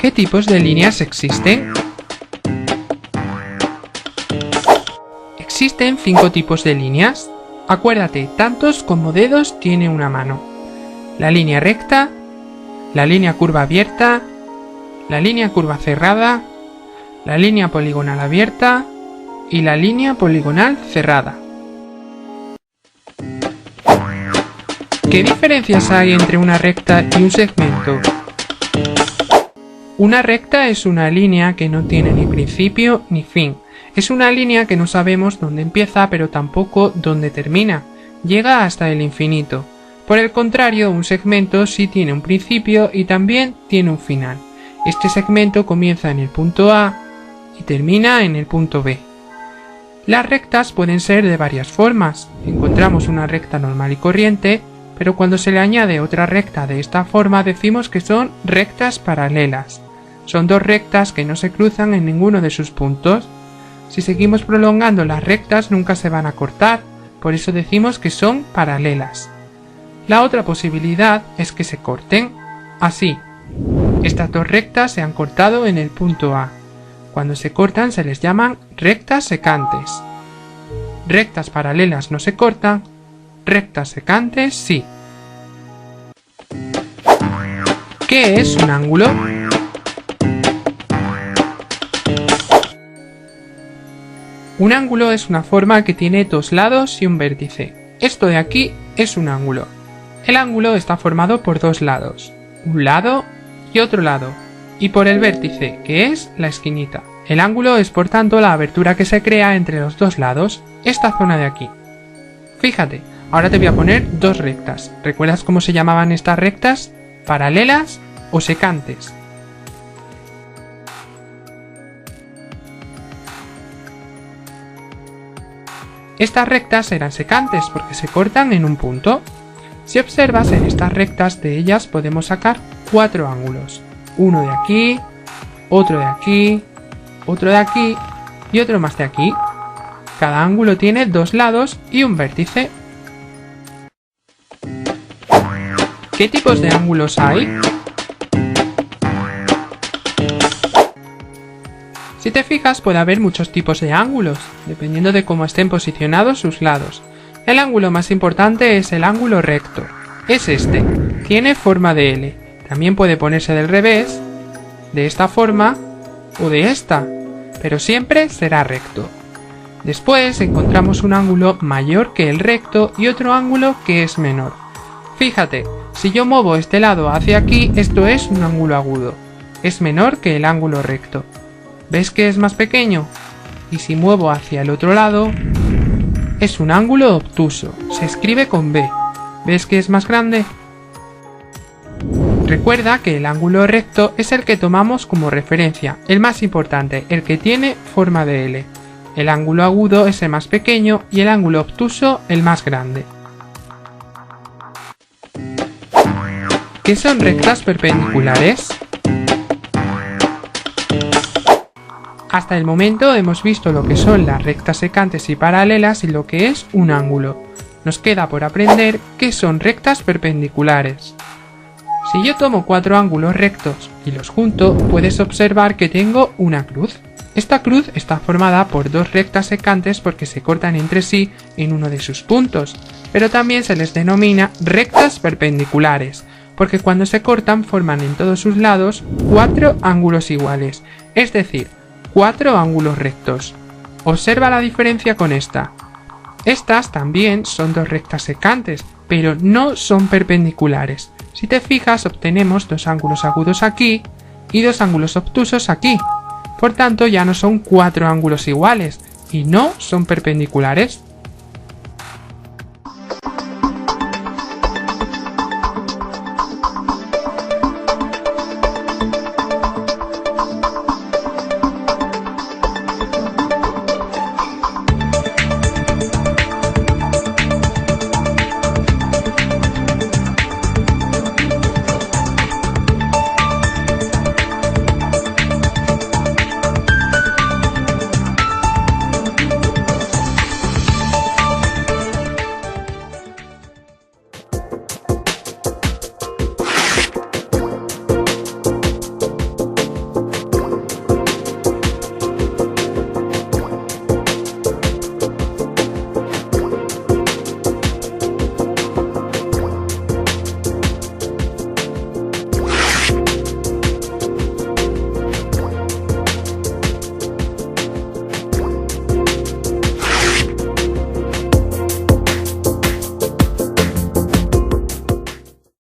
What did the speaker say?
¿Qué tipos de líneas existen? Existen 5 tipos de líneas. Acuérdate, tantos como dedos tiene una mano. La línea recta, la línea curva abierta, la línea curva cerrada, la línea poligonal abierta y la línea poligonal cerrada. ¿Qué diferencias hay entre una recta y un segmento? Una recta es una línea que no tiene ni principio ni fin. Es una línea que no sabemos dónde empieza, pero tampoco dónde termina. Llega hasta el infinito. Por el contrario, un segmento sí tiene un principio y también tiene un final. Este segmento comienza en el punto A y termina en el punto B. Las rectas pueden ser de varias formas. Encontramos una recta normal y corriente, pero cuando se le añade otra recta de esta forma decimos que son rectas paralelas. Son dos rectas que no se cruzan en ninguno de sus puntos. Si seguimos prolongando las rectas nunca se van a cortar, por eso decimos que son paralelas. La otra posibilidad es que se corten, así. Estas dos rectas se han cortado en el punto A. Cuando se cortan se les llaman rectas secantes. Rectas paralelas no se cortan, rectas secantes sí. ¿Qué es un ángulo? Un ángulo es una forma que tiene dos lados y un vértice. Esto de aquí es un ángulo. El ángulo está formado por dos lados, un lado y otro lado, y por el vértice, que es la esquinita. El ángulo es por tanto la abertura que se crea entre los dos lados, esta zona de aquí. Fíjate, ahora te voy a poner dos rectas. ¿Recuerdas cómo se llamaban estas rectas? ¿Paralelas o secantes? Estas rectas eran secantes porque se cortan en un punto. Si observas en estas rectas, de ellas podemos sacar 4 ángulos. Uno de aquí, otro de aquí, otro de aquí y otro más de aquí. Cada ángulo tiene dos lados y un vértice. ¿Qué tipos de ángulos hay? Si te fijas, puede haber muchos tipos de ángulos, dependiendo de cómo estén posicionados sus lados. El ángulo más importante es el ángulo recto. Es este. Tiene forma de L. También puede ponerse del revés, de esta forma o de esta, pero siempre será recto. Después encontramos un ángulo mayor que el recto y otro ángulo que es menor. Fíjate, si yo muevo este lado hacia aquí, esto es un ángulo agudo. Es menor que el ángulo recto. ¿Ves que es más pequeño? Y si muevo hacia el otro lado, es un ángulo obtuso. Se escribe con B. ¿Ves que es más grande? Recuerda que el ángulo recto es el que tomamos como referencia, el más importante, el que tiene forma de L. El ángulo agudo es el más pequeño y el ángulo obtuso el más grande. ¿Qué son rectas perpendiculares? Hasta el momento hemos visto lo que son las rectas secantes y paralelas y lo que es un ángulo. Nos queda por aprender qué son rectas perpendiculares. Si yo tomo 4 ángulos rectos y los junto, puedes observar que tengo una cruz. Esta cruz está formada por dos rectas secantes porque se cortan entre sí en uno de sus puntos, pero también se les denomina rectas perpendiculares, porque cuando se cortan forman en todos sus lados 4 ángulos iguales, es decir, 4 ángulos rectos. Observa la diferencia con esta. Estas también son dos rectas secantes, pero no son perpendiculares. Si te fijas, obtenemos dos ángulos agudos aquí y dos ángulos obtusos aquí. Por tanto, ya no son 4 ángulos iguales y no son perpendiculares.